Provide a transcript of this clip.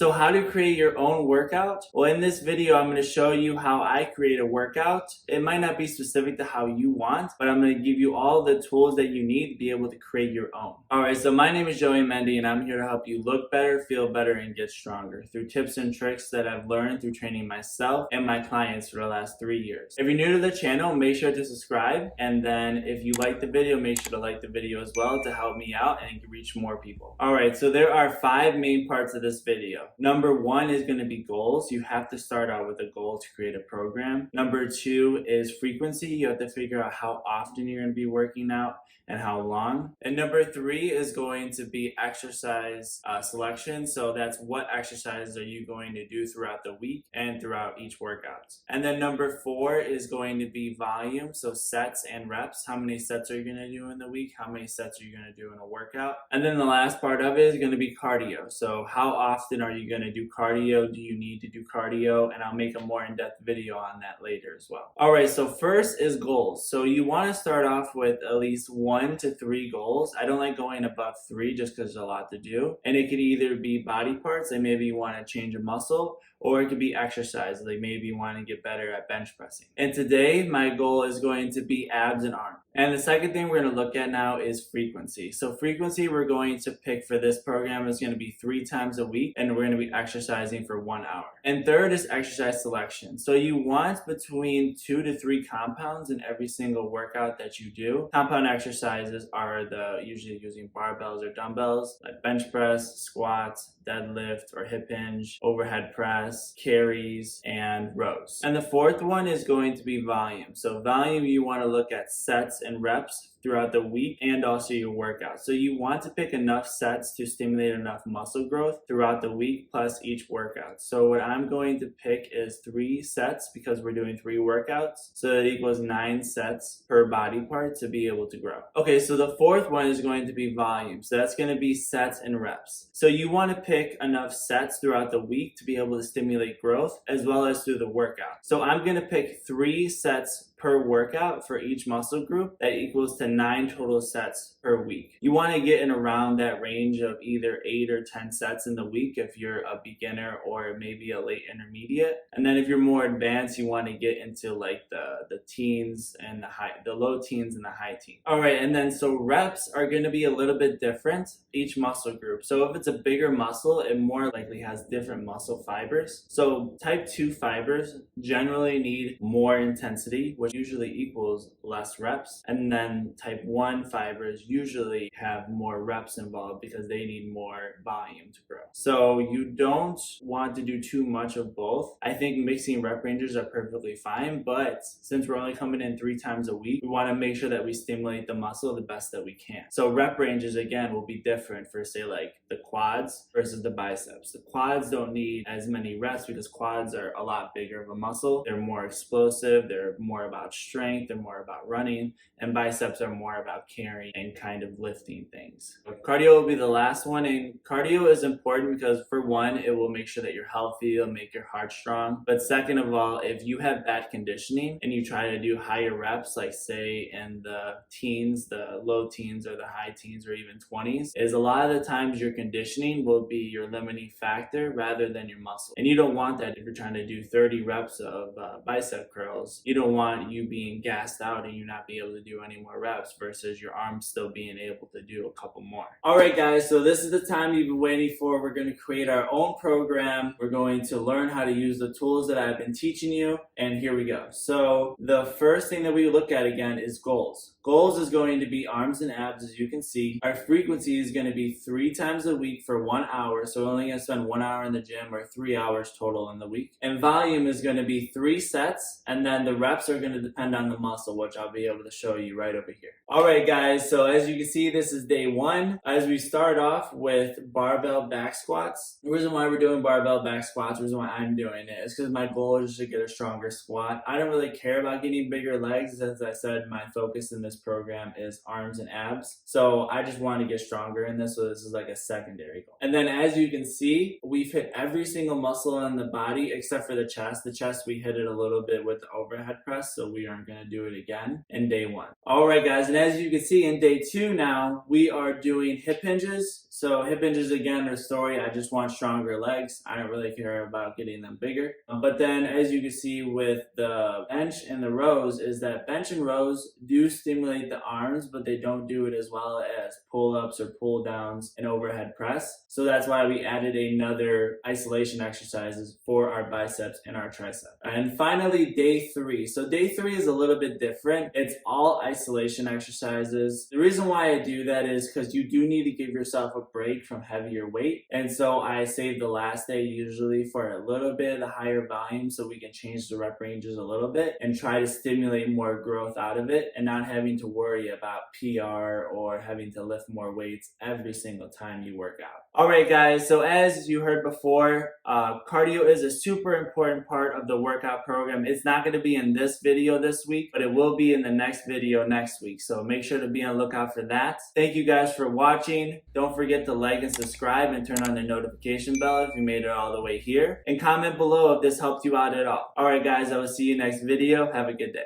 So how to create your own workout? Well, in this video, I'm going to show you how I create a workout. It might not be specific to how you want, but I'm going to give you all the tools that you need to be able to create your own. Alright, so my name is Mende, and I'm here to help you look better, feel better, and get stronger through tips and tricks that I've learned through training myself and my clients for the last 3 years. If you're new to the channel, make sure to subscribe, and then if you like the video, make sure to like the video as well to help me out and reach more people. Alright, so there are 5 main parts of this video. Number 1 is going to be goals. You have to start out with a goal to create a program. Number 2 is frequency. You have to figure out how often you're going to be working out and how long. And number 3 is going to be exercise selection. So that's what exercises are you going to do throughout the week and throughout each workout. And then number 4 is going to be volume. So sets and reps. How many sets are you going to do in the week? How many sets are you going to do in a workout? And then the last part of it is going to be cardio. So how often are you going to do cardio? Do you need to do cardio? And I'll make a more in-depth video on that later as well. Alright, so first is goals. So you want to start off with at least 1 to 3 goals. I don't like going above 3 just because there's a lot to do. And it could either be body parts, like maybe you want to change a muscle, or it could be exercise, like maybe you want to get better at bench pressing. And today, my goal is going to be abs and arms. And the second thing we're going to look at now is frequency. So frequency we're going to pick for this program is going to be 3 times a week, and we're going to be exercising for 1 hour. And third is exercise selection. So you want between 2 to 3 compounds in every single workout that you do. Compound exercises are usually using barbells or dumbbells, like bench press, squats, deadlift or hip hinge, overhead press, carries, and rows. And the fourth one is going to be volume. So volume, you want to look at sets and reps throughout the week and also your workout. So you want to pick enough sets to stimulate enough muscle growth throughout the week plus each workout. So what I'm going to pick is 3 sets because we're doing 3 workouts. So that equals 9 sets per body part to be able to grow. Okay, so the fourth one is going to be volume. So that's going to be sets and reps. So you want to pick enough sets throughout the week to be able to stimulate growth as well as through the workout. So I'm going to pick 3 sets per workout for each muscle group. That equals to 9 total sets per week. You want to get in around that range of either 8 or 10 sets in the week if you're a beginner or maybe a late intermediate. And then if you're more advanced, you want to get into like the teens and the low teens and the high teens. Alright, and then so reps are going to be a little bit different each muscle group. So if it's a bigger muscle, it more likely has different muscle fibers. So type 2 fibers generally need more intensity, which usually equals less reps. And then type 1 fibers usually have more reps involved because they need more volume to grow. So you don't want to do too much of both. I think mixing rep ranges are perfectly fine, but since we're only coming in 3 times a week, we want to make sure that we stimulate the muscle the best that we can. So rep ranges again will be different for say like the quads versus the biceps. The quads don't need as many reps because quads are a lot bigger of a muscle. They're more explosive, they're more about strength, they're more about running, and biceps are more about carrying and kind of lifting things. Cardio will be the last one, and cardio is important because for one, it will make sure that you're healthy, it'll make your heart strong. But second of all, if you have bad conditioning and you try to do higher reps, like say in the teens, the low teens or the high teens or even 20s, is a lot of the times your conditioning will be your limiting factor rather than your muscle. And you don't want that if you're trying to do 30 reps of bicep curls. You don't want you being gassed out and you not be able to do any more reps versus your arms still being able to do a couple more. Alright guys, so this is the time you've been waiting for. We're going to create our own program. We're going to learn how to use the tools that I've been teaching you, and here we go. So the first thing that we look at again is goals. Goals is going to be arms and abs, as you can see. Our frequency is going to be 3 times a week for 1 hour, so we're only going to spend 1 hour in the gym or 3 hours total in the week. And volume is going to be 3 sets, and then the reps are going to depend on the muscle, which I'll be able to show you right over here. Alright guys, so as you can see, this is day 1. As we start off with barbell back squats. The reason why we're doing barbell back squats, the reason why I'm doing it is because my goal is to get a stronger squat. I don't really care about getting bigger legs. As I said, my focus in this program is arms and abs. So I just want to get stronger in this, so this is like a secondary goal. And then as you can see, we've hit every single muscle in the body except for the chest. The chest, we hit it a little bit with the overhead press, so so we aren't going to do it again in day 1. Alright guys, and as you can see in day 2 now, we are doing hip hinges. So hip hinges again are story, I just want stronger legs. I don't really care about getting them bigger. But then as you can see with the bench and the rows is that bench and rows do stimulate the arms, but they don't do it as well as pull-ups or pull-downs and overhead press. So that's why we added another isolation exercises for our biceps and our tricep. And finally, day 3. So day 3 is a little bit different. It's all isolation exercises. The reason why I do that is because you do need to give yourself a break from heavier weight. And so I save the last day usually for a little bit of the higher volume so we can change the rep ranges a little bit and try to stimulate more growth out of it and not having to worry about PR or having to lift more weights every single time you work out. Alright guys, so as you heard before, cardio is a super important part of the workout program. It's not going to be in this video this week, but it will be in the next video next week. So make sure to be on the lookout for that. Thank you guys for watching. Don't forget to like and subscribe and turn on the notification bell if you made it all the way here. And comment below if this helped you out at all. Alright guys, I will see you next video. Have a good day.